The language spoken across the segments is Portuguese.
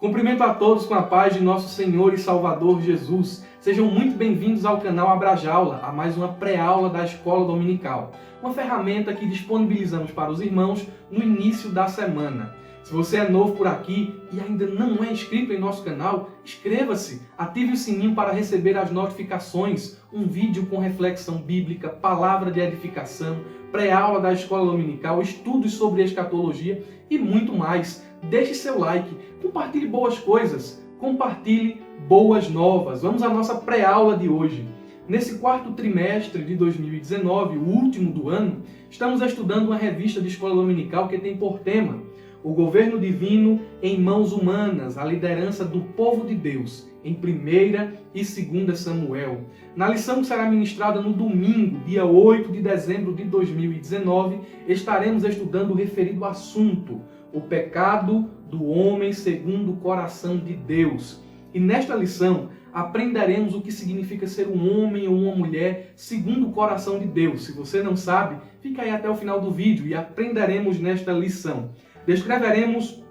Cumprimento a todos com a paz de nosso Senhor e Salvador Jesus. Sejam muito bem-vindos ao canal Abrajaula, a mais uma pré-aula da Escola Dominical. Uma ferramenta que disponibilizamos para os irmãos no início da semana. Se você é novo por aqui e ainda não é inscrito em nosso canal, inscreva-se, ative o sininho para receber as notificações, um vídeo com reflexão bíblica, palavra de edificação, pré-aula da Escola Dominical, estudos sobre escatologia e muito mais. Deixe seu like, compartilhe boas coisas, compartilhe boas novas. Vamos à nossa pré-aula de hoje. Nesse quarto trimestre de 2019, o último do ano, estamos estudando uma revista de escola dominical que tem por tema o governo divino em mãos humanas, a liderança do povo de Deus, em 1ª e 2ª Samuel. Na lição que será ministrada no domingo, dia 8 de dezembro de 2019, estaremos estudando o referido assunto, o pecado do homem segundo o coração de Deus. E nesta lição, aprenderemos o que significa ser um homem ou uma mulher segundo o coração de Deus. Se você não sabe, fica aí até o final do vídeo e aprenderemos nesta lição. Descreveremos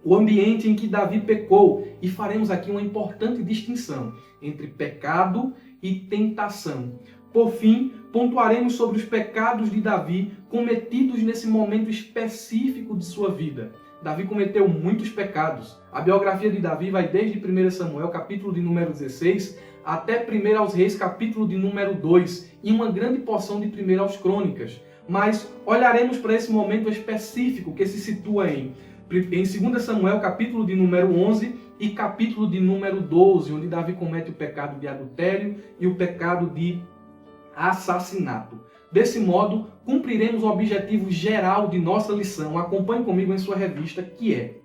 o ambiente em que Davi pecou e faremos aqui uma importante distinção entre pecado e tentação. Por fim, pontuaremos sobre os pecados de Davi cometidos nesse momento específico de sua vida. Davi cometeu muitos pecados. A biografia de Davi vai desde 1 Samuel, capítulo de número 16, até 1 aos Reis, capítulo de número 2, e uma grande porção de 1 aos Crônicas. Mas olharemos para esse momento específico que se situa em 2 Samuel, capítulo de número 11 e capítulo de número 12, onde Davi comete o pecado de adultério e o pecado de assassinato. Desse modo, cumpriremos o objetivo geral de nossa lição. Acompanhe comigo em sua revista, que é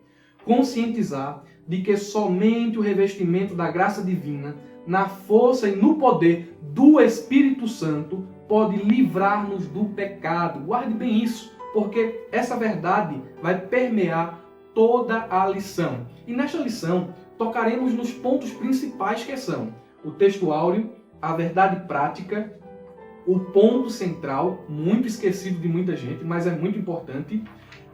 conscientizar de que somente o revestimento da graça divina, na força e no poder do Espírito Santo, pode livrar-nos do pecado. Guarde bem isso, porque essa verdade vai permear toda a lição. E nesta lição, tocaremos nos pontos principais que são o texto áureo, a verdade prática, o ponto central, muito esquecido de muita gente, mas é muito importante,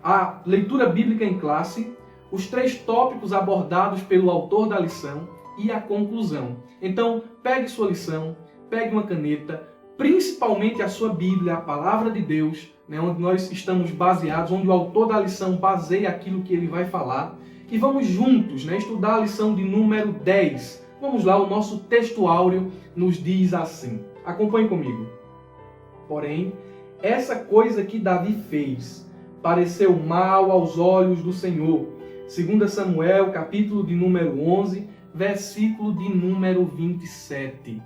a leitura bíblica em classe, os 3 tópicos abordados pelo autor da lição e a conclusão. Então, pegue sua lição, pegue uma caneta, principalmente a sua Bíblia, a Palavra de Deus, onde nós estamos baseados, onde o autor da lição baseia aquilo que ele vai falar, e vamos juntos estudar a lição de número 10. Vamos lá, o nosso texto áureo nos diz assim. Acompanhe comigo. Porém, essa coisa que Davi fez pareceu mal aos olhos do Senhor. 2 Samuel, capítulo de número 11, versículo de número 27.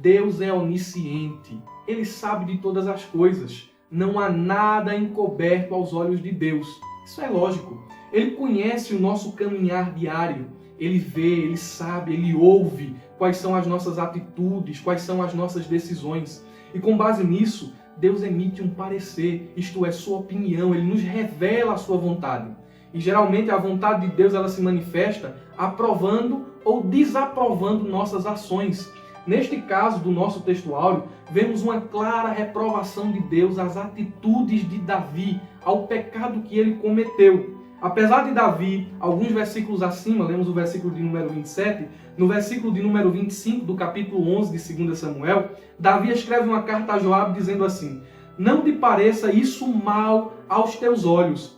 Deus é onisciente, Ele sabe de todas as coisas. Não há nada encoberto aos olhos de Deus. Isso é lógico. Ele conhece o nosso caminhar diário. Ele vê, Ele sabe, Ele ouve quais são as nossas atitudes, quais são as nossas decisões. E com base nisso, Deus emite um parecer, isto é, sua opinião. Ele nos revela a sua vontade. E geralmente a vontade de Deus ela se manifesta aprovando ou desaprovando nossas ações. Neste caso do nosso texto áureo, vemos uma clara reprovação de Deus às atitudes de Davi, ao pecado que ele cometeu. Apesar de Davi, alguns versículos acima, lemos o versículo de número 27, no versículo de número 25 do capítulo 11 de 2 Samuel, Davi escreve uma carta a Joabe dizendo assim: não te pareça isso mal aos teus olhos.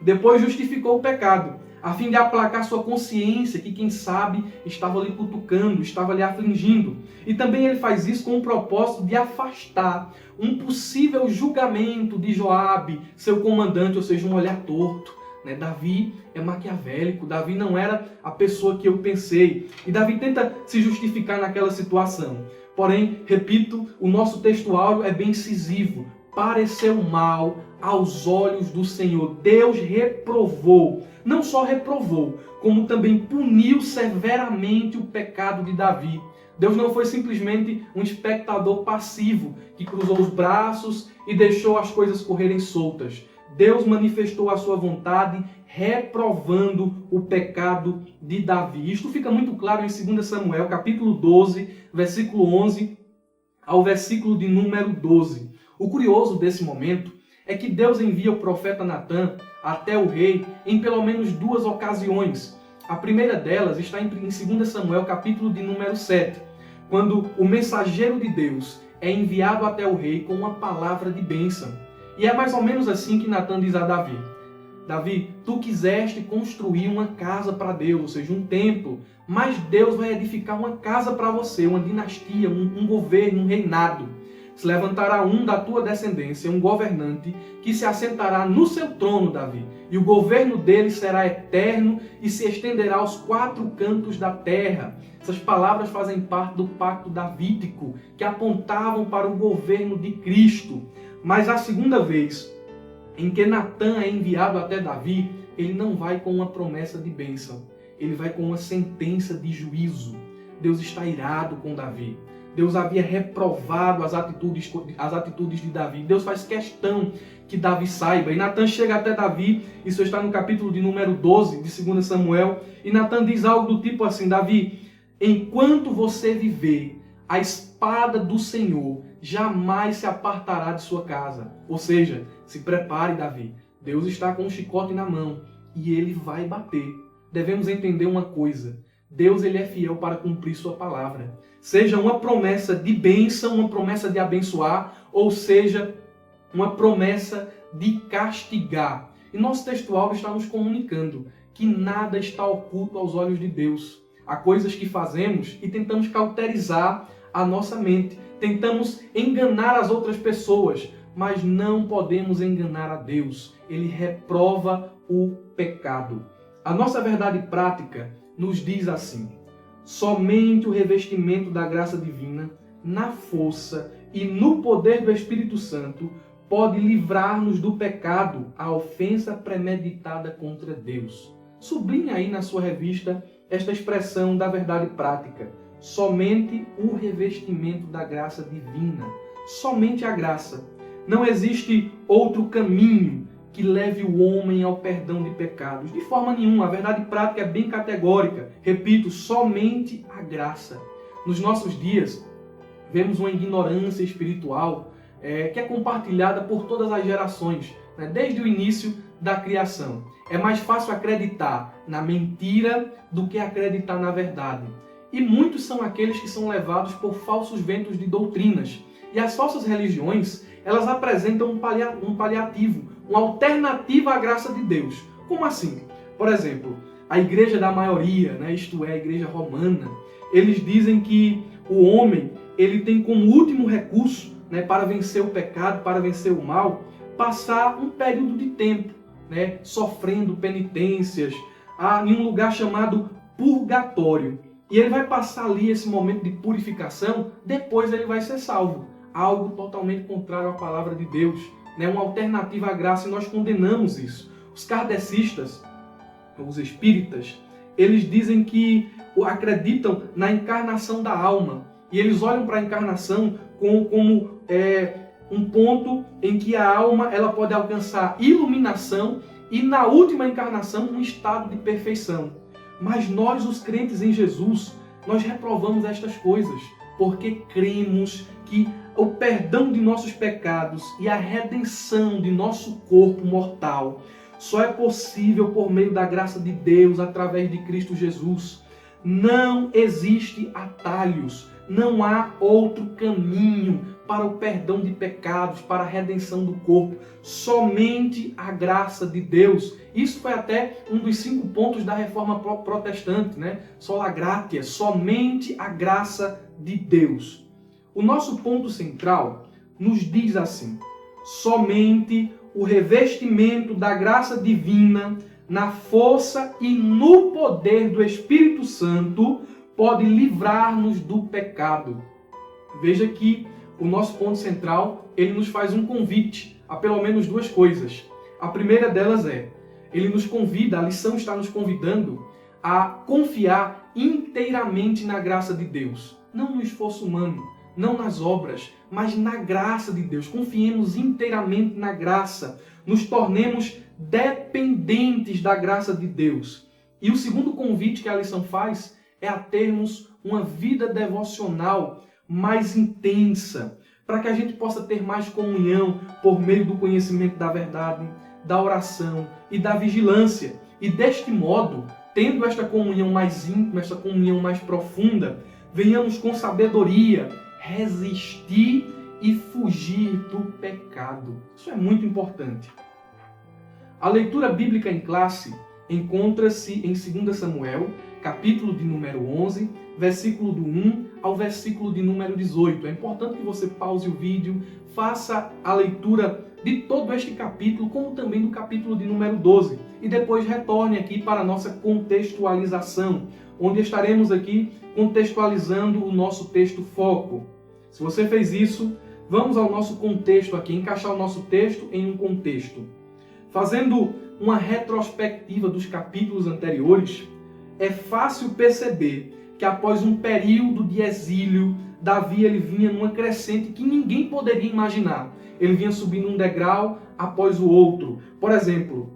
Depois justificou o pecado, a fim de aplacar sua consciência, que quem sabe estava lhe cutucando, estava lhe afligindo. E também ele faz isso com o propósito de afastar um possível julgamento de Joabe, seu comandante, ou seja, um olhar torto. Davi é maquiavélico, Davi não era a pessoa que eu pensei. E Davi tenta se justificar naquela situação. Porém, repito, o nosso texto áureo é bem incisivo. Pareceu mal aos olhos do Senhor. Deus reprovou. Não só reprovou, como também puniu severamente o pecado de Davi. Deus não foi simplesmente um espectador passivo que cruzou os braços e deixou as coisas correrem soltas. Deus manifestou a sua vontade reprovando o pecado de Davi. Isto fica muito claro em 2 Samuel, capítulo 12, versículo 11 ao versículo de número 12. O curioso desse momento é que Deus envia o profeta Natã até o rei em pelo menos 2 ocasiões. A primeira delas está em 2 Samuel, capítulo de número 7, quando o mensageiro de Deus é enviado até o rei com uma palavra de bênção. E é mais ou menos assim que Natan diz a Davi: Davi, tu quiseste construir uma casa para Deus, ou seja, um templo, mas Deus vai edificar uma casa para você, uma dinastia, um governo, um reinado. Se levantará um da tua descendência, um governante, que se assentará no seu trono, Davi, e o governo dele será eterno e se estenderá aos 4 cantos da terra. Essas palavras fazem parte do pacto davídico, que apontavam para o governo de Cristo. Mas a segunda vez em que Natan é enviado até Davi, ele não vai com uma promessa de bênção, ele vai com uma sentença de juízo. Deus está irado com Davi. Deus havia reprovado as atitudes de Davi. Deus faz questão que Davi saiba. E Natan chega até Davi, isso está no capítulo de número 12 de 2 Samuel, e Natan diz algo do tipo assim: Davi, enquanto você viver, a espada do Senhor jamais se apartará de sua casa. Ou seja, se prepare, Davi. Deus está com um chicote na mão e ele vai bater. Devemos entender uma coisa: Deus ele é fiel para cumprir sua palavra. Seja uma promessa de bênção, uma promessa de abençoar, ou seja, uma promessa de castigar. E nosso textual está nos comunicando que nada está oculto aos olhos de Deus. Há coisas que fazemos e tentamos cauterizar a nossa mente. Tentamos enganar as outras pessoas, mas não podemos enganar a Deus. Ele reprova o pecado. A nossa verdade prática nos diz assim: somente o revestimento da graça divina, na força e no poder do Espírito Santo, pode livrar-nos do pecado, a ofensa premeditada contra Deus. Sublinhe aí na sua revista esta expressão da verdade prática. Somente o revestimento da graça divina. Somente a graça. Não existe outro caminho que leve o homem ao perdão de pecados. De forma nenhuma. A verdade prática é bem categórica. Repito, somente a graça. Nos nossos dias, vemos uma ignorância espiritual que é compartilhada por todas as gerações, né? Desde o início da criação. É mais fácil acreditar na mentira do que acreditar na verdade. E muitos são aqueles que são levados por falsos ventos de doutrinas. E as falsas religiões, elas apresentam um paliativo, uma alternativa à graça de Deus. Como assim? Por exemplo, a igreja da maioria, né, isto é, a igreja romana, eles dizem que o homem ele tem como último recurso, né, para vencer o pecado, para vencer o mal, passar um período de tempo, né, sofrendo penitências, em um lugar chamado purgatório. E ele vai passar ali esse momento de purificação, depois ele vai ser salvo. Algo totalmente contrário à palavra de Deus, né? Uma alternativa à graça, e nós condenamos isso. Os kardecistas, os espíritas, eles dizem que acreditam na encarnação da alma. E eles olham para a encarnação como um ponto em que a alma ela pode alcançar iluminação e, na última encarnação, um estado de perfeição. Mas nós, os crentes em Jesus, nós reprovamos estas coisas, porque cremos que o perdão de nossos pecados e a redenção de nosso corpo mortal só é possível por meio da graça de Deus, através de Cristo Jesus. Não existe atalhos, não há outro caminho para o perdão de pecados, para a redenção do corpo. Somente a graça de Deus. Isso foi até um dos 5 pontos da reforma protestante, né? Sola gratia, somente a graça de Deus. O nosso ponto central nos diz assim: somente o revestimento da graça divina, na força e no poder do Espírito Santo, pode livrar-nos do pecado. Veja que o nosso ponto central, ele nos faz um convite a pelo menos 2 coisas. A primeira delas ele nos convida, a lição está nos convidando a confiar inteiramente na graça de Deus. Não no esforço humano, não nas obras, mas na graça de Deus. Confiemos inteiramente na graça. Nos tornemos dependentes da graça de Deus. E o segundo convite que a lição faz é a termos uma vida devocional mais intensa, para que a gente possa ter mais comunhão por meio do conhecimento da verdade, da oração e da vigilância. E deste modo, tendo esta comunhão mais íntima, esta comunhão mais profunda, venhamos com sabedoria resistir e fugir do pecado. Isso é muito importante. A leitura bíblica em classe encontra-se em 2 Samuel, capítulo de número 11, versículo do 1 ao versículo de número 18. É importante que você pause o vídeo, faça a leitura de todo este capítulo, como também do capítulo de número 12, e depois retorne aqui para a nossa contextualização, onde estaremos aqui contextualizando o nosso texto foco. Se você fez isso, vamos ao nosso contexto aqui, encaixar o nosso texto em um contexto. Fazendo uma retrospectiva dos capítulos anteriores, é fácil perceber que após um período de exílio, Davi ele vinha numa crescente que ninguém poderia imaginar. Ele vinha subindo um degrau após o outro. Por exemplo,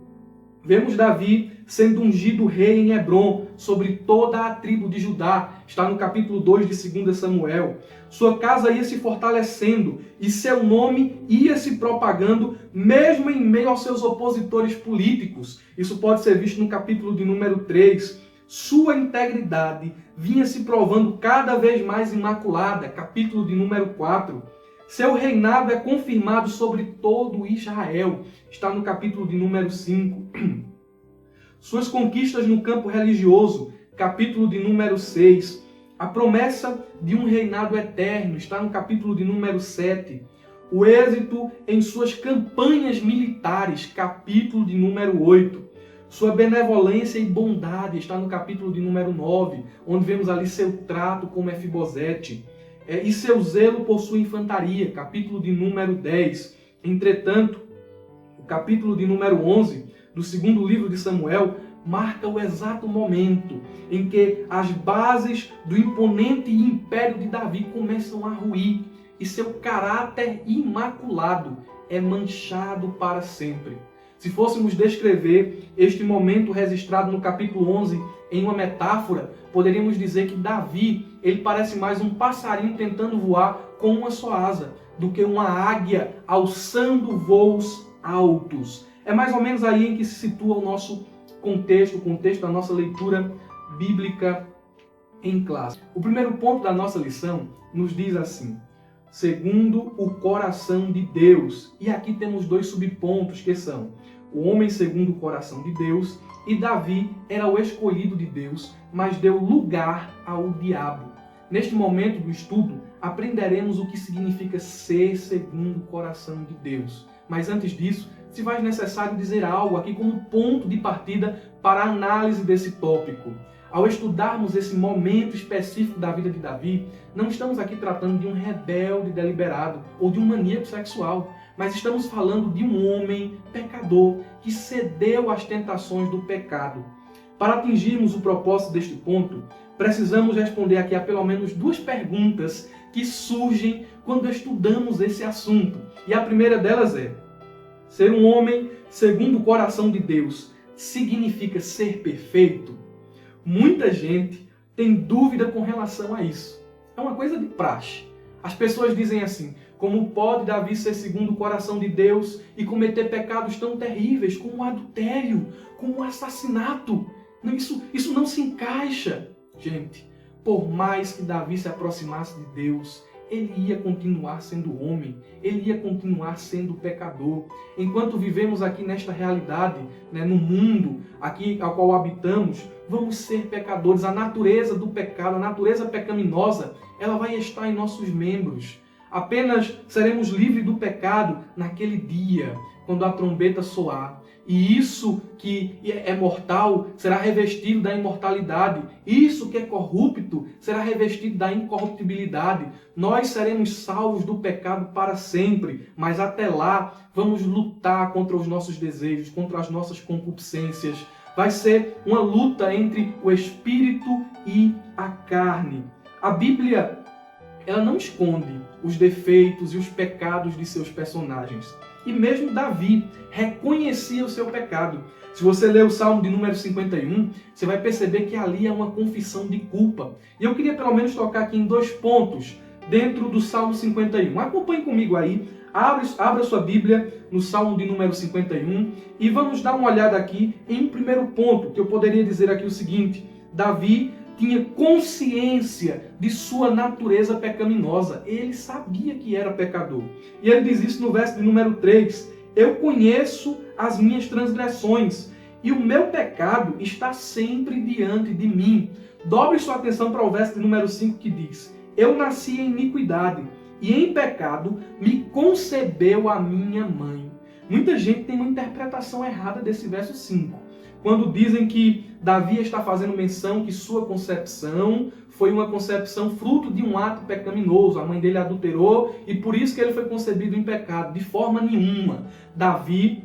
vemos Davi sendo ungido rei em Hebrom sobre toda a tribo de Judá. Está no capítulo 2 de 2 Samuel. Sua casa ia se fortalecendo e seu nome ia se propagando mesmo em meio aos seus opositores políticos. Isso pode ser visto no capítulo de número 3. Sua integridade vinha se provando cada vez mais imaculada. Capítulo de número 4. Seu reinado é confirmado sobre todo Israel. Está no capítulo de número 5. Suas conquistas no campo religioso. Capítulo de número 6. A promessa de um reinado eterno. Está no capítulo de número 7. O êxito em suas campanhas militares. Capítulo de número 8. Sua benevolência e bondade. Está no capítulo de número 9. Onde vemos ali seu trato com Mefibosete. E seu zelo por sua infantaria, capítulo de número 10. Entretanto, o capítulo de número 11 do segundo livro de Samuel marca o exato momento em que as bases do imponente império de Davi começam a ruir e seu caráter imaculado é manchado para sempre. Se fôssemos descrever este momento registrado no capítulo 11 em uma metáfora, poderíamos dizer que Davi, ele parece mais um passarinho tentando voar com uma só asa, do que uma águia alçando voos altos. É mais ou menos aí em que se situa o nosso contexto, o contexto da nossa leitura bíblica em classe. O primeiro ponto da nossa lição nos diz assim: segundo o coração de Deus. E aqui temos dois subpontos que são o homem segundo o coração de Deus e Davi era o escolhido de Deus, mas deu lugar ao diabo. Neste momento do estudo, aprenderemos o que significa ser segundo o coração de Deus. Mas antes disso, se faz necessário dizer algo aqui como ponto de partida para a análise desse tópico. Ao estudarmos esse momento específico da vida de Davi, não estamos aqui tratando de um rebelde deliberado ou de um maníaco sexual, mas estamos falando de um homem pecador que cedeu às tentações do pecado. Para atingirmos o propósito deste ponto, precisamos responder aqui a pelo menos duas perguntas que surgem quando estudamos esse assunto. E a primeira delas é: ser um homem segundo o coração de Deus significa ser perfeito? Muita gente tem dúvida com relação a isso. É uma coisa de praxe. As pessoas dizem assim: como pode Davi ser segundo o coração de Deus e cometer pecados tão terríveis como o adultério, como o assassinato? Não, isso não se encaixa. Gente, por mais que Davi se aproximasse de Deus, ele ia continuar sendo homem, ele ia continuar sendo pecador. Enquanto vivemos aqui nesta realidade, no mundo aqui ao qual habitamos, vamos ser pecadores. A natureza do pecado, a natureza pecaminosa, ela vai estar em nossos membros. Apenas seremos livres do pecado naquele dia, quando a trombeta soar. E isso que é mortal será revestido da imortalidade. Isso que é corrupto será revestido da incorruptibilidade. Nós seremos salvos do pecado para sempre. Mas até lá, vamos lutar contra os nossos desejos, contra as nossas concupiscências. Vai ser uma luta entre o espírito e a carne. A Bíblia, ela não esconde os defeitos e os pecados de seus personagens. E mesmo Davi reconhecia o seu pecado. Se você ler o Salmo de número 51, você vai perceber que ali é uma confissão de culpa. E eu queria pelo menos tocar aqui em dois pontos dentro do Salmo 51. Acompanhe comigo aí Abra sua Bíblia no Salmo de número 51 e vamos dar uma olhada aqui em um primeiro ponto, que eu poderia dizer aqui o seguinte: Davi tinha consciência de sua natureza pecaminosa. Ele sabia que era pecador. E ele diz isso no verso de número 3. Eu conheço as minhas transgressões e o meu pecado está sempre diante de mim. Dobre sua atenção para o verso de número 5 que diz: eu nasci em iniquidade e em pecado me concebeu a minha mãe. Muita gente tem uma interpretação errada desse verso 5. Quando dizem que Davi está fazendo menção que sua concepção foi uma concepção fruto de um ato pecaminoso. A mãe dele adulterou e por isso que ele foi concebido em pecado. De forma nenhuma. Davi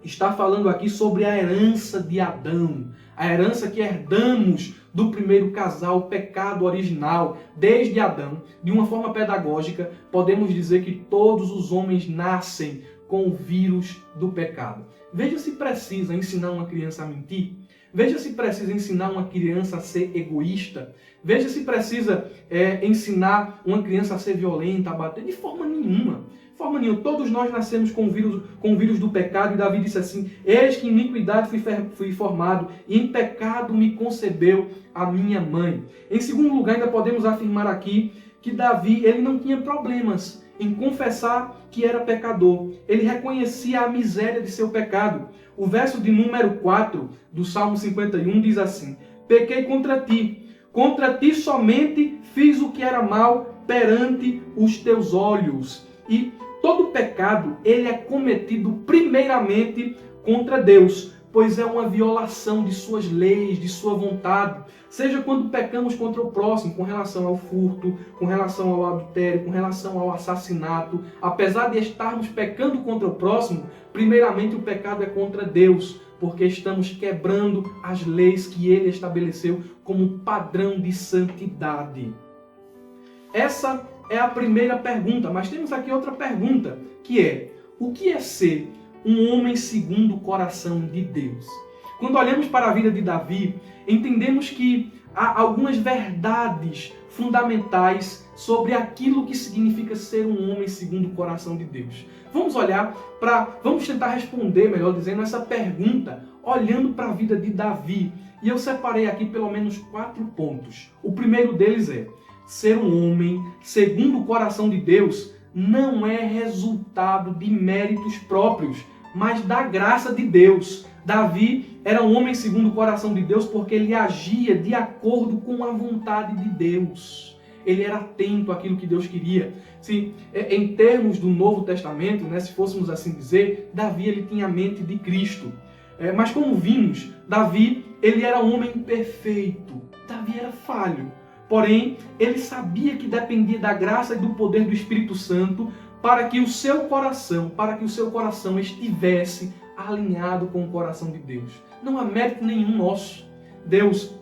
está falando aqui sobre a herança de Adão. A herança que herdamos do primeiro casal, o pecado original, desde Adão. De uma forma pedagógica, podemos dizer que todos os homens nascem com o vírus do pecado. Veja se precisa ensinar uma criança a mentir. Veja se precisa ensinar uma criança a ser egoísta. Veja se precisa ensinar uma criança a ser violenta, a bater. De forma nenhuma. De forma nenhuma. Todos nós nascemos com o vírus do pecado. E Davi disse assim: eis que em iniquidade fui formado, e em pecado me concebeu a minha mãe. Em segundo lugar, ainda podemos afirmar aqui que Davi ele não tinha problemas em confessar que era pecador. Ele reconhecia a miséria de seu pecado. O verso de número 4 do Salmo 51 diz assim: pequei contra ti somente fiz o que era mal perante os teus olhos. E todo pecado, ele é cometido primeiramente contra Deus, pois é uma violação de suas leis, de sua vontade. Seja quando pecamos contra o próximo, com relação ao furto, com relação ao adultério, com relação ao assassinato. Apesar de estarmos pecando contra o próximo, primeiramente o pecado é contra Deus, porque estamos quebrando as leis que Ele estabeleceu como padrão de santidade. Essa é a primeira pergunta, mas temos aqui outra pergunta, que é: o que é ser um homem segundo o coração de Deus? Quando olhamos para a vida de Davi, entendemos que há algumas verdades fundamentais sobre aquilo que significa ser um homem segundo o coração de Deus. Vamos tentar responder, melhor dizendo, essa pergunta, olhando para a vida de Davi. E eu separei aqui pelo menos 4 pontos. O primeiro deles é: ser um homem segundo o coração de Deus não é resultado de méritos próprios, mas da graça de Deus. Davi era um homem segundo o coração de Deus porque ele agia de acordo com a vontade de Deus. Ele era atento àquilo que Deus queria. Em termos do Novo Testamento, se fôssemos assim dizer, Davi ele tinha a mente de Cristo. Mas como vimos, Davi ele era um homem perfeito. Davi era falho. Porém, ele sabia que dependia da graça e do poder do Espírito Santo para que o seu coração estivesse alinhado com o coração de Deus. Não há mérito nenhum nosso. Deus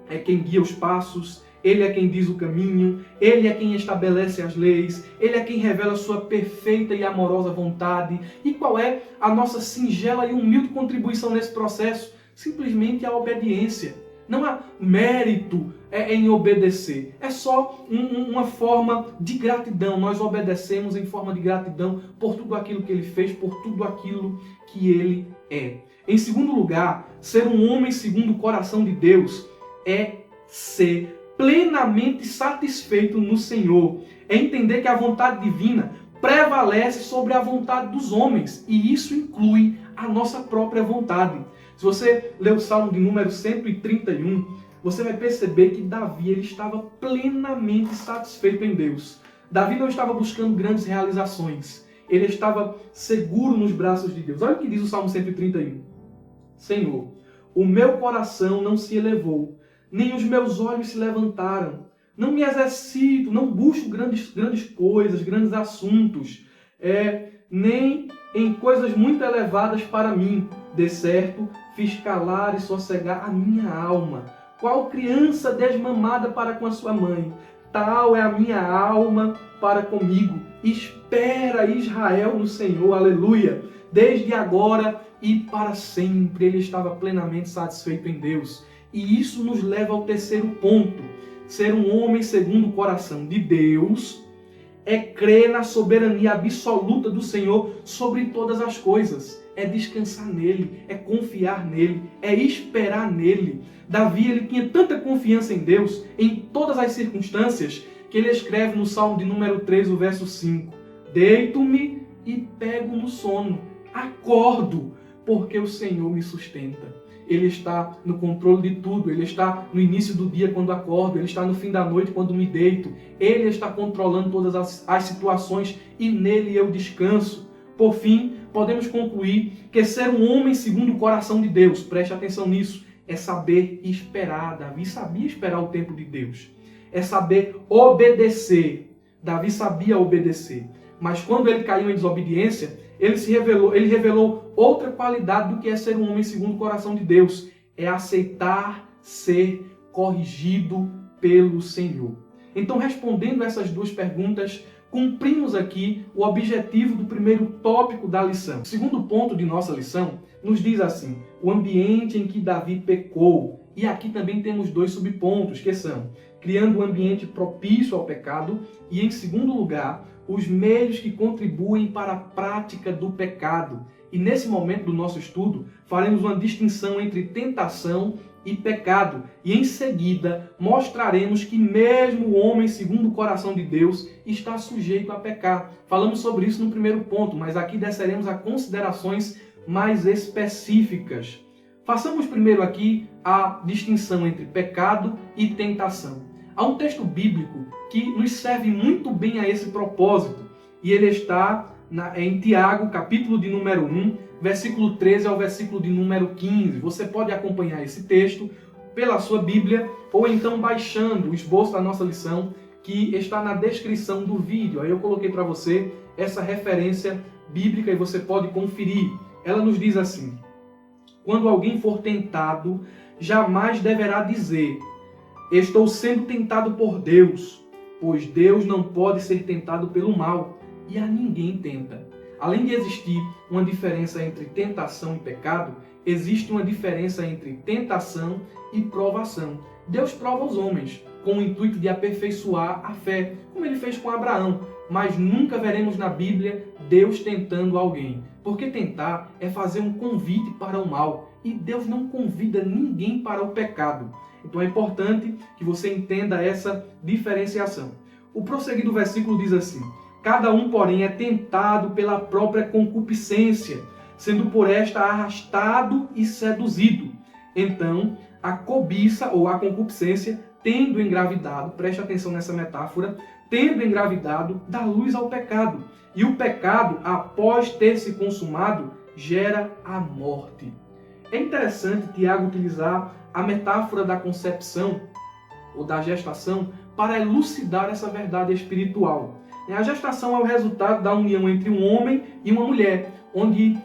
é quem guia os passos, Ele é quem diz o caminho, Ele é quem estabelece as leis, Ele é quem revela a sua perfeita e amorosa vontade. E qual é a nossa singela e humilde contribuição nesse processo? Simplesmente a obediência. Não há mérito em obedecer. É só uma forma de gratidão. Nós obedecemos em forma de gratidão por tudo aquilo que Ele fez, por tudo aquilo que Ele é. Em segundo lugar, ser um homem segundo o coração de Deus é ser plenamente satisfeito no Senhor. É entender que a vontade divina prevalece sobre a vontade dos homens. E isso inclui a nossa própria vontade. Se você ler o Salmo de número 131, você vai perceber que Davi ele estava plenamente satisfeito em Deus. Davi não estava buscando grandes realizações. Ele estava seguro nos braços de Deus. Olha o que diz o Salmo 131. Senhor, o meu coração não se elevou, nem os meus olhos se levantaram. Não me exercito, não busco grandes coisas, grandes assuntos, nem em coisas muito elevadas para mim. De certo, fiz calar e sossegar a minha alma. Qual criança desmamada para com a sua mãe, tal é a minha alma para comigo. Espera, Israel, no Senhor, aleluia. Desde agora e para sempre, ele estava plenamente satisfeito em Deus. E isso nos leva ao terceiro ponto. Ser um homem segundo o coração de Deus é crer na soberania absoluta do Senhor sobre todas as coisas. É descansar nele, é confiar nele, é esperar nele. Davi, ele tinha tanta confiança em Deus, em todas as circunstâncias, que ele escreve no Salmo de número 3, o verso 5. Deito-me e pego no sono, acordo, porque o Senhor me sustenta. Ele está no controle de tudo, Ele está no início do dia quando acordo, Ele está no fim da noite quando me deito, Ele está controlando todas as situações e nele eu descanso. Por fim, podemos concluir que ser um homem segundo o coração de Deus, preste atenção nisso, é saber esperar. Davi sabia esperar o tempo de Deus. É saber obedecer. Davi sabia obedecer. Mas quando ele caiu em desobediência, ele revelou outra qualidade do que é ser um homem segundo o coração de Deus. É aceitar ser corrigido pelo Senhor. Então, respondendo essas duas perguntas, cumprimos aqui o objetivo do primeiro tópico da lição. O segundo ponto de nossa lição nos diz assim: o ambiente em que Davi pecou. E aqui também temos dois subpontos, que são criando um ambiente propício ao pecado e, em segundo lugar, os meios que contribuem para a prática do pecado. E nesse momento do nosso estudo, faremos uma distinção entre tentação e pecado. E em seguida, mostraremos que mesmo o homem segundo o coração de Deus está sujeito a pecar. Falamos sobre isso no primeiro ponto, mas aqui desceremos a considerações mais específicas. Façamos primeiro aqui a distinção entre pecado e tentação. Há um texto bíblico que nos serve muito bem a esse propósito, e ele está em Tiago, capítulo de número 1, versículo 13 ao versículo de número 15. Você pode acompanhar esse texto pela sua Bíblia, ou então baixando o esboço da nossa lição, que está na descrição do vídeo. Aí eu coloquei para você essa referência bíblica e você pode conferir. Ela nos diz assim: quando alguém for tentado, jamais deverá dizer: estou sendo tentado por Deus, pois Deus não pode ser tentado pelo mal, e a ninguém tenta. Além de existir uma diferença entre tentação e pecado, existe uma diferença entre tentação e provação. Deus prova os homens com o intuito de aperfeiçoar a fé, como ele fez com Abraão, mas nunca veremos na Bíblia Deus tentando alguém, porque tentar é fazer um convite para o mal, e Deus não convida ninguém para o pecado. Então é importante que você entenda essa diferenciação. O prosseguir do versículo diz assim: cada um, porém, é tentado pela própria concupiscência, sendo por esta arrastado e seduzido. Então, a cobiça ou a concupiscência, tendo engravidado, preste atenção nessa metáfora, tendo engravidado, dá luz ao pecado. E o pecado, após ter se consumado, gera a morte. É interessante Tiago utilizar a metáfora da concepção ou da gestação para elucidar essa verdade espiritual. A gestação é o resultado da união entre um homem e uma mulher, onde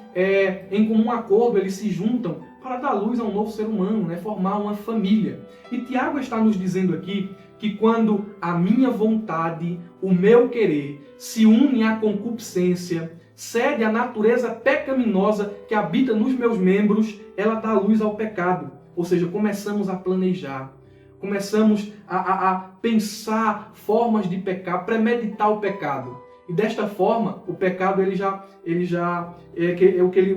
em comum acordo eles se juntam para dar luz a um novo ser humano, formar uma família. E Tiago está nos dizendo aqui que quando a minha vontade, o meu querer, se une à concupiscência, cede à natureza pecaminosa que habita nos meus membros, ela dá luz ao pecado. Ou seja, começamos a planejar, começamos a pensar formas de pecar, premeditar o pecado. E desta forma, o pecado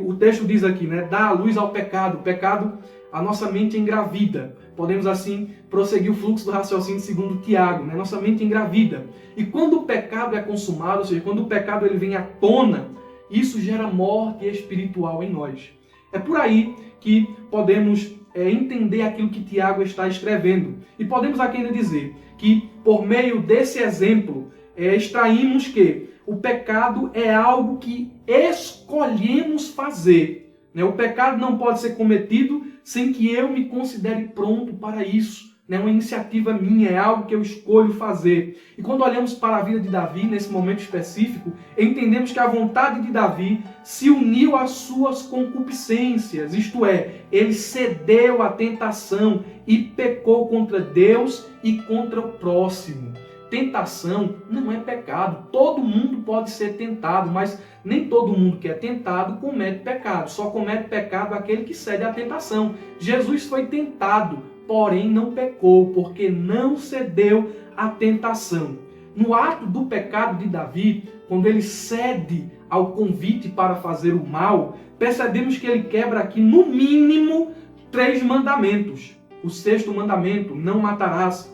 o texto diz aqui, dá a luz ao pecado. O pecado, a nossa mente engravida. Podemos assim prosseguir o fluxo do raciocínio segundo Tiago, nossa mente engravida. E quando o pecado é consumado, ou seja, quando o pecado ele vem à tona, isso gera morte espiritual em nós. É por aí que podemos entender aquilo que Tiago está escrevendo. E podemos aqui ainda dizer que, por meio desse exemplo, extraímos que o pecado é algo que escolhemos fazer. O pecado não pode ser cometido sem que eu me considere pronto para isso. É uma iniciativa minha, é algo que eu escolho fazer. E quando olhamos para a vida de Davi, nesse momento específico, entendemos que a vontade de Davi se uniu às suas concupiscências, isto é, ele cedeu à tentação e pecou contra Deus e contra o próximo. Tentação não é pecado. Todo mundo pode ser tentado, mas nem todo mundo que é tentado comete pecado. Só comete pecado aquele que cede à tentação. Jesus foi tentado, porém não pecou, porque não cedeu à tentação. no ato do pecado de Davi, quando ele cede ao convite para fazer o mal, percebemos que ele quebra aqui, no mínimo, 3 mandamentos. O 6º mandamento, não matarás.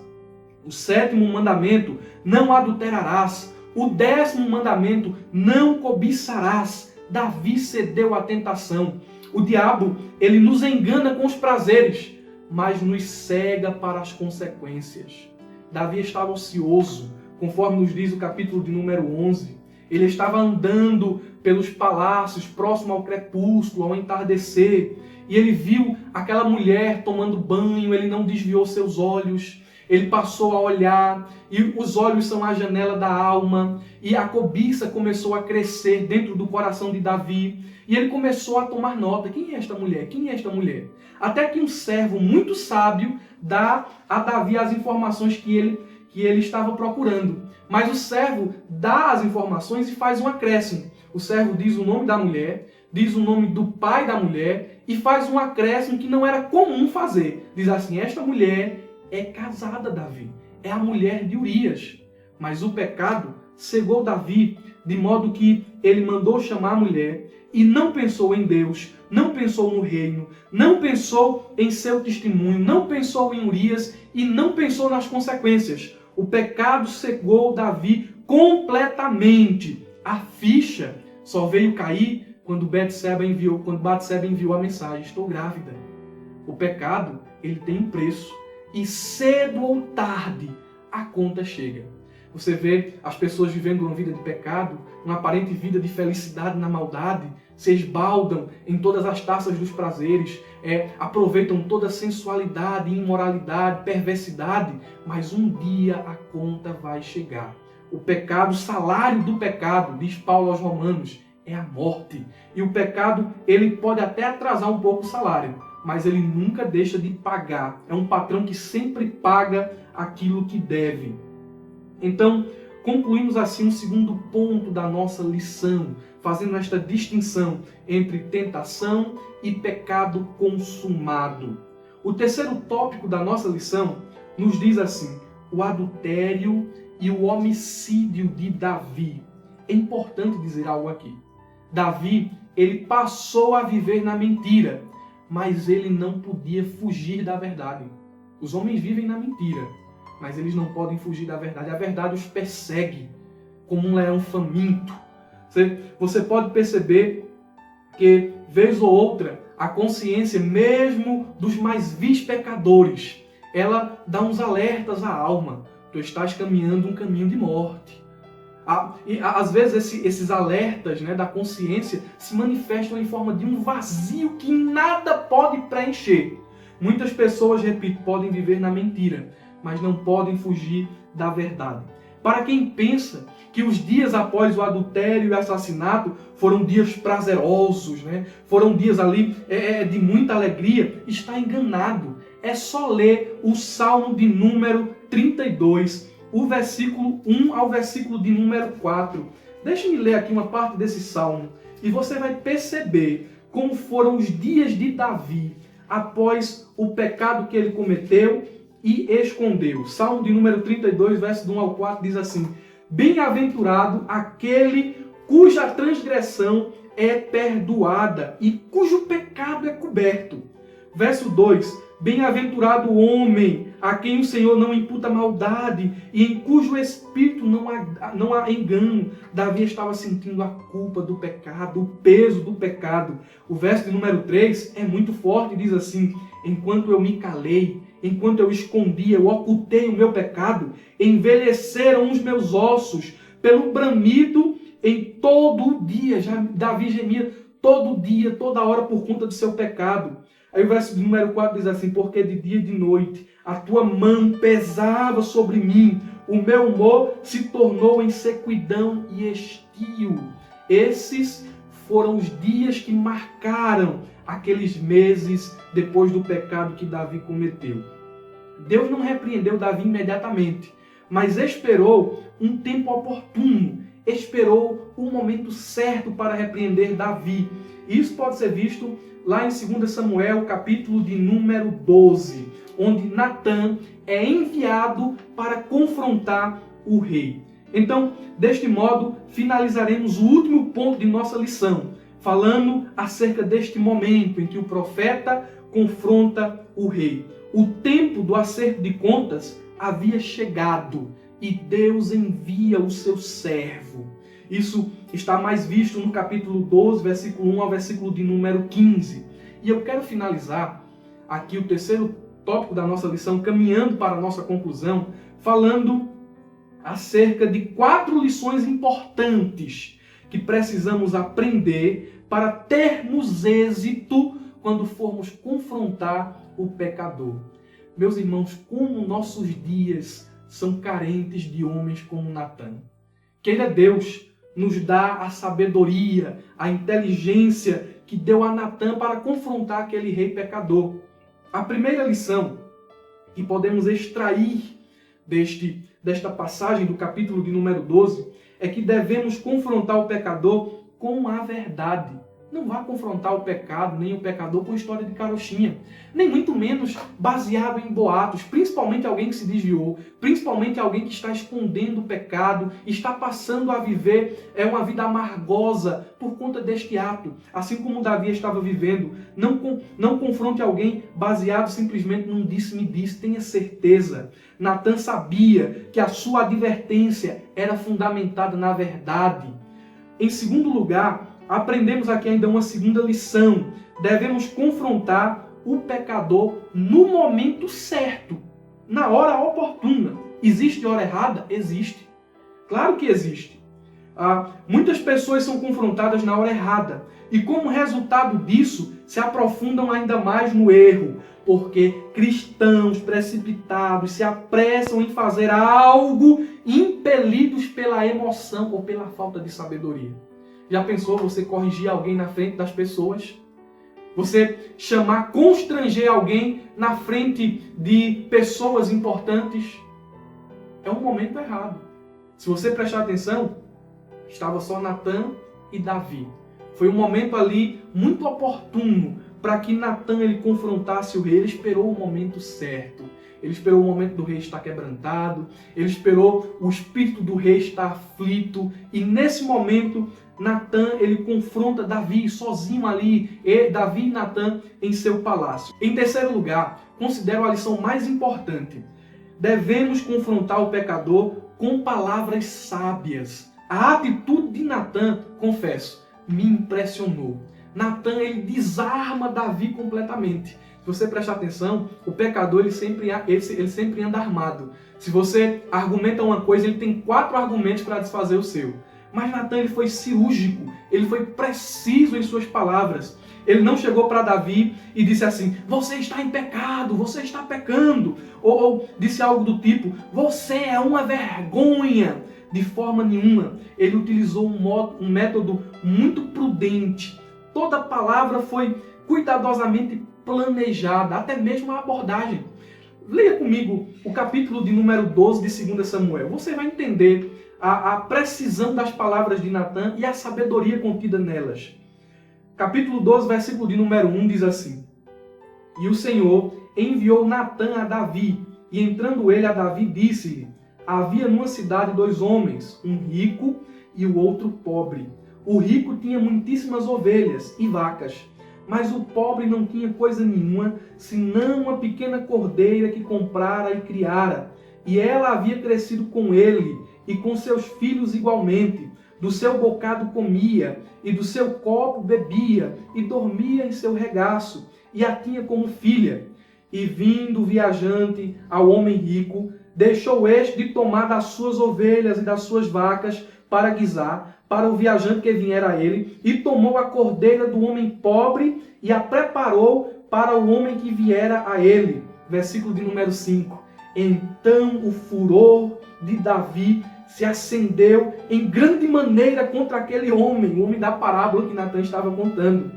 O 7º mandamento, não adulterarás. O 10º mandamento, não cobiçarás. Davi cedeu à tentação. O diabo, ele nos engana com os prazeres, mas nos cega para as consequências. Davi estava ocioso, conforme nos diz o capítulo de número 11. Ele estava andando pelos palácios, próximo ao crepúsculo, ao entardecer, e ele viu aquela mulher tomando banho, ele não desviou seus olhos, ele passou a olhar, e os olhos são a janela da alma, e a cobiça começou a crescer dentro do coração de Davi, e ele começou a tomar nota. Quem é esta mulher? Quem é esta mulher? Até que um servo muito sábio dá a Davi as informações que ele estava procurando. Mas o servo dá as informações e faz um acréscimo. O servo diz o nome da mulher, diz o nome do pai da mulher e faz um acréscimo que não era comum fazer. Diz assim: esta mulher é casada, Davi. É a mulher de Urias. Mas o pecado cegou Davi, de modo que ele mandou chamar a mulher e não pensou em Deus, não pensou no reino, não pensou em seu testemunho, não pensou em Urias e não pensou nas consequências. O pecado cegou Davi completamente. A ficha só veio cair quando Batseba enviou a mensagem: estou grávida. O pecado, ele tem um preço. E cedo ou tarde, a conta chega. Você vê as pessoas vivendo uma vida de pecado, uma aparente vida de felicidade na maldade, se esbaldam em todas as taças dos prazeres, aproveitam toda a sensualidade, imoralidade, perversidade, mas um dia a conta vai chegar. O pecado, o salário do pecado, diz Paulo aos Romanos, é a morte. E o pecado, ele pode até atrasar um pouco o salário, mas ele nunca deixa de pagar. É um patrão que sempre paga aquilo que deve. Então, concluímos assim um segundo ponto da nossa lição, fazendo esta distinção entre tentação e pecado consumado. O terceiro tópico da nossa lição nos diz assim: o adultério e o homicídio de Davi. É importante dizer algo aqui. Davi, ele passou a viver na mentira, mas ele não podia fugir da verdade. Os homens vivem na mentira, mas eles não podem fugir da verdade. A verdade os persegue como um leão faminto. Você pode perceber que, vez ou outra, a consciência, mesmo dos mais vis pecadores, ela dá uns alertas à alma. Tu estás caminhando um caminho de morte. E às vezes esses alertas, da consciência se manifestam em forma de um vazio que nada pode preencher. Muitas pessoas, repito, podem viver na mentira, mas não podem fugir da verdade. Para quem pensa que os dias após o adultério e o assassinato foram dias prazerosos, foram dias ali de muita alegria, está enganado. É só ler o Salmo de número 32, o versículo 1 ao versículo de número 4. Deixe-me ler aqui uma parte desse Salmo e você vai perceber como foram os dias de Davi após o pecado que ele cometeu e escondeu. Salmo de número 32, verso 1 ao 4 diz assim: bem-aventurado aquele cuja transgressão é perdoada e cujo pecado é coberto. Verso 2: bem-aventurado o homem a quem o Senhor não imputa maldade e em cujo espírito não há engano. Davi estava sentindo a culpa do pecado, o peso do pecado. O verso de número 3 é muito forte, diz assim: enquanto eu me calei, enquanto eu escondia, eu ocultei o meu pecado, envelheceram os meus ossos pelo bramido em todo o dia. Davi gemia todo dia, toda hora por conta do seu pecado. Aí o verso número 4 diz assim: porque de dia e de noite a tua mão pesava sobre mim, o meu humor se tornou em sequidão e estio. Esses foram os dias que marcaram aqueles meses depois do pecado que Davi cometeu. Deus não repreendeu Davi imediatamente, mas esperou um tempo oportuno, esperou o momento certo para repreender Davi. Isso pode ser visto lá em 2 Samuel, capítulo de número 12, onde Natã é enviado para confrontar o rei. Então, deste modo, finalizaremos o último ponto de nossa lição, falando acerca deste momento em que o profeta confronta o rei. O tempo do acerto de contas havia chegado e Deus envia o seu servo. Isso está mais visto no capítulo 12, versículo 1 ao versículo de número 15. E eu quero finalizar aqui o terceiro tópico da nossa lição, caminhando para a nossa conclusão, falando acerca de 4 lições importantes que precisamos aprender para termos êxito quando formos confrontar o pecador. Meus irmãos, como nossos dias são carentes de homens como Natan. Queira Deus nos dar a sabedoria, a inteligência que deu a Natan para confrontar aquele rei pecador. A primeira lição que podemos extrair desta passagem do capítulo de número 12 é que devemos confrontar o pecador com a verdade. Não vá confrontar o pecado, nem o pecador com história de carochinha, nem muito menos baseado em boatos, principalmente alguém que se desviou, principalmente alguém que está escondendo o pecado, está passando a viver uma vida amargosa por conta deste ato, assim como Davi estava vivendo. Não confronte alguém baseado simplesmente num disse-me-disse, tenha certeza. Natan sabia que a sua advertência era fundamentada na verdade. Em segundo lugar, aprendemos aqui ainda uma segunda lição. Devemos confrontar o pecador no momento certo, na hora oportuna. Existe hora errada? Existe. Claro que existe. Muitas pessoas são confrontadas na hora errada e, como resultado disso, se aprofundam ainda mais no erro, porque cristãos precipitados se apressam em fazer algo impelidos pela emoção ou pela falta de sabedoria. Já pensou você corrigir alguém na frente das pessoas? Você constranger alguém na frente de pessoas importantes? É um momento errado. Se você prestar atenção, estava só Natan e Davi. Foi um momento ali muito oportuno para que Natan ele confrontasse o rei. Ele esperou o momento certo. Ele esperou o momento do rei estar quebrantado. Ele esperou o espírito do rei estar aflito. E nesse momento, Natan ele confronta Davi sozinho ali. Davi e Natan em seu palácio. Em terceiro lugar, considero a lição mais importante. Devemos confrontar o pecador com palavras sábias. A atitude de Natan, confesso, me impressionou. Natan ele desarma Davi completamente. Se você prestar atenção, o pecador ele sempre anda armado. Se você argumenta uma coisa, ele tem 4 argumentos para desfazer o seu. Mas Natan ele foi cirúrgico, ele foi preciso em suas palavras. Ele não chegou para Davi e disse assim: você está em pecado, você está pecando. Ou disse algo do tipo: você é uma vergonha. De forma nenhuma. Ele utilizou um método muito prudente. Toda palavra foi cuidadosamente planejada, até mesmo a abordagem. Leia comigo o capítulo de número 12 de 2 Samuel. Você vai entender a precisão das palavras de Natan e a sabedoria contida nelas. Capítulo 12, versículo de número 1 diz assim: E o Senhor enviou Natan a Davi, e entrando ele a Davi, disse-lhe: havia numa cidade 2 homens, um rico e o outro pobre. O rico tinha muitíssimas ovelhas e vacas, mas o pobre não tinha coisa nenhuma, senão uma pequena cordeira que comprara e criara. E ela havia crescido com ele e com seus filhos igualmente. Do seu bocado comia, e do seu copo bebia, e dormia em seu regaço, e a tinha como filha. E vindo o viajante ao homem rico, deixou este de tomar das suas ovelhas e das suas vacas para guisar, para o viajante que viera a ele, e tomou a cordeira do homem pobre e a preparou para o homem que viera a ele. Versículo de número 5. Então o furor de Davi se acendeu em grande maneira contra aquele homem, o homem da parábola que Natan estava contando.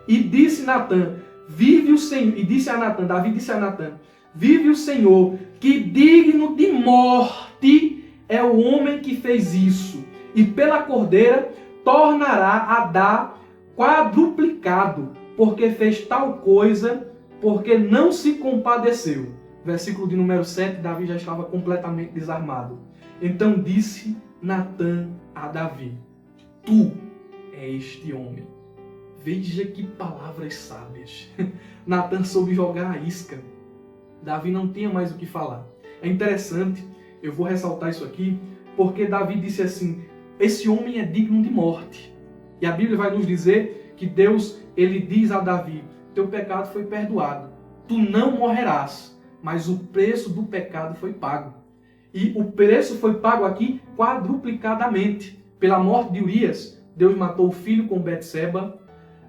E disse Natan, vive o Senhor, e disse a Natan, Davi disse a Natan, vive o Senhor, que digno de morte é o homem que fez isso, e pela cordeira tornará a dar quadruplicado, porque fez tal coisa, porque não se compadeceu. Versículo de número 7, Davi já estava completamente desarmado. Então disse Natã a Davi: Tu é este homem. Veja que palavras sábias. Natã soube jogar a isca. Davi não tinha mais o que falar. É interessante, eu vou ressaltar isso aqui, porque Davi disse assim: esse homem é digno de morte. E a Bíblia vai nos dizer que Deus, ele diz a Davi: teu pecado foi perdoado, tu não morrerás, mas o preço do pecado foi pago. E o preço foi pago aqui quadruplicadamente. Pela morte de Urias, Deus matou o filho com Betseba,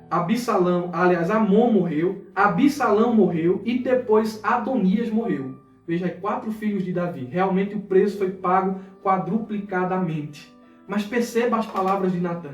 Amon morreu, Absalão morreu e depois Adonias morreu. Veja, 4 filhos de Davi. Realmente o preço foi pago quadruplicadamente. Mas perceba as palavras de Natã: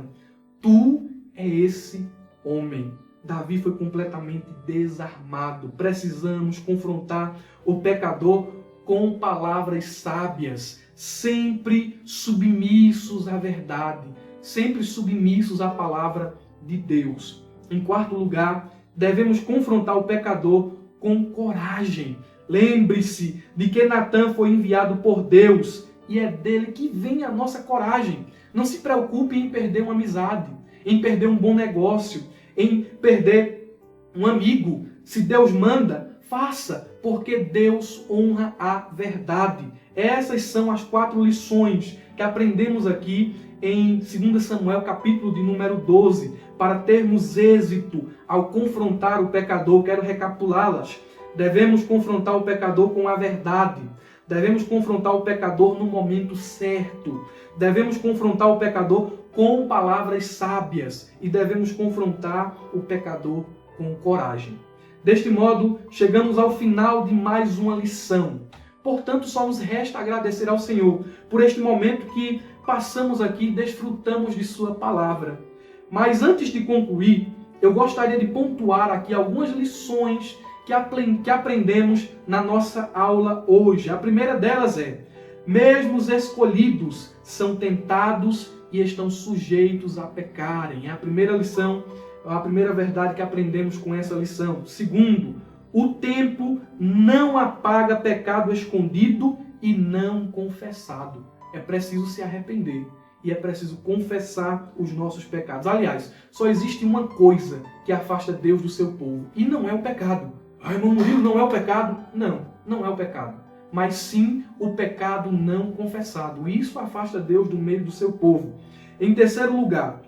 tu é esse homem. Davi foi completamente desarmado. Precisamos confrontar o pecador com palavras sábias, sempre submissos à verdade, sempre submissos à palavra de Deus. Em quarto lugar, devemos confrontar o pecador com coragem. Lembre-se de que Natã foi enviado por Deus e é dele que vem a nossa coragem. Não se preocupe em perder uma amizade, em perder um bom negócio, em perder um amigo. Se Deus manda, faça, porque Deus honra a verdade. Essas são as 4 lições que aprendemos aqui em 2 Samuel, capítulo de número 12, para termos êxito ao confrontar o pecador. Quero recapitulá-las. Devemos confrontar o pecador com a verdade. Devemos confrontar o pecador no momento certo. Devemos confrontar o pecador com palavras sábias. E devemos confrontar o pecador com coragem. Deste modo, chegamos ao final de mais uma lição. Portanto, só nos resta agradecer ao Senhor por este momento que passamos aqui e desfrutamos de sua palavra. Mas antes de concluir, eu gostaria de pontuar aqui algumas lições que aprendemos na nossa aula hoje. A primeira delas é: mesmo os escolhidos são tentados e estão sujeitos a pecarem. É a primeira lição, a primeira verdade que aprendemos com essa lição. Segundo, o tempo não apaga pecado escondido e não confessado. É preciso se arrepender e é preciso confessar os nossos pecados. Aliás, só existe uma coisa que afasta Deus do seu povo, e não é o pecado. Irmão Murilo, não é o pecado? Não, não é o pecado. Mas sim o pecado não confessado. Isso afasta Deus do meio do seu povo. Em terceiro lugar,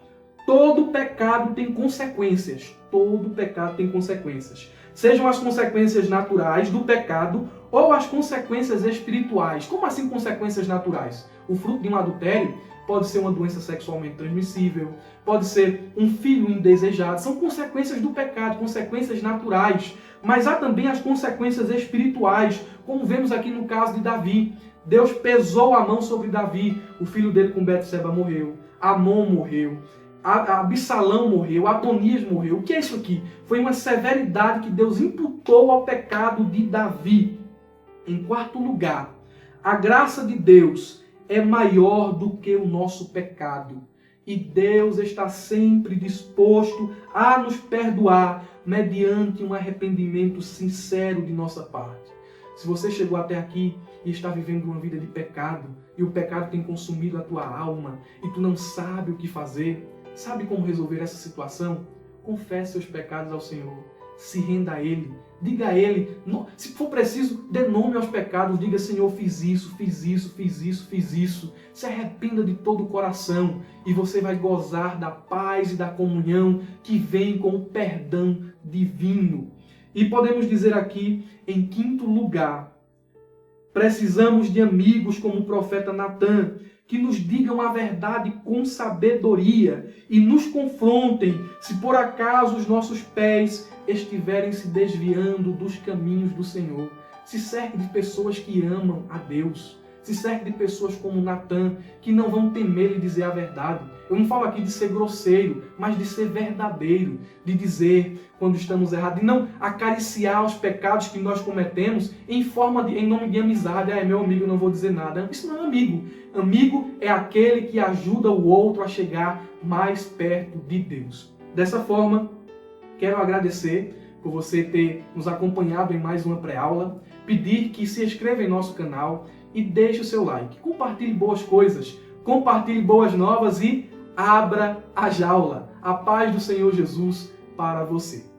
todo pecado tem consequências. Todo pecado tem consequências. Sejam as consequências naturais do pecado ou as consequências espirituais. Como assim consequências naturais? O fruto de um adultério pode ser uma doença sexualmente transmissível, pode ser um filho indesejado. São consequências do pecado, consequências naturais. Mas há também as consequências espirituais, como vemos aqui no caso de Davi. Deus pesou a mão sobre Davi. O filho dele com Betseba morreu. Amon morreu. Absalão morreu, Adonias morreu. O que é isso aqui? Foi uma severidade que Deus imputou ao pecado de Davi. Em quarto lugar, a graça de Deus é maior do que o nosso pecado. E Deus está sempre disposto a nos perdoar mediante um arrependimento sincero de nossa parte. Se você chegou até aqui e está vivendo uma vida de pecado, e o pecado tem consumido a tua alma, e tu não sabe o que fazer, sabe como resolver essa situação? Confesse seus pecados ao Senhor. Se renda a Ele. Diga a Ele. Se for preciso, dê nome aos pecados. Diga: Senhor, fiz isso, fiz isso, fiz isso, fiz isso. Se arrependa de todo o coração. E você vai gozar da paz e da comunhão que vem com o perdão divino. E podemos dizer aqui, em quinto lugar, precisamos de amigos como o profeta Natã, que nos digam a verdade com sabedoria e nos confrontem se por acaso os nossos pés estiverem se desviando dos caminhos do Senhor. Se cerque de pessoas que amam a Deus. Se cerque de pessoas como Natã, que não vão temer lhe dizer a verdade. Eu não falo aqui de ser grosseiro, mas de ser verdadeiro, de dizer quando estamos errados, de não acariciar os pecados que nós cometemos em nome de amizade. É meu amigo, eu não vou dizer nada. Isso não é amigo. Amigo é aquele que ajuda o outro a chegar mais perto de Deus. Dessa forma, quero agradecer por você ter nos acompanhado em mais uma pré-aula. pedir que se inscreva em nosso canal e deixe o seu like. Compartilhe boas coisas, compartilhe boas novas e abra a jaula. A paz do Senhor Jesus para você.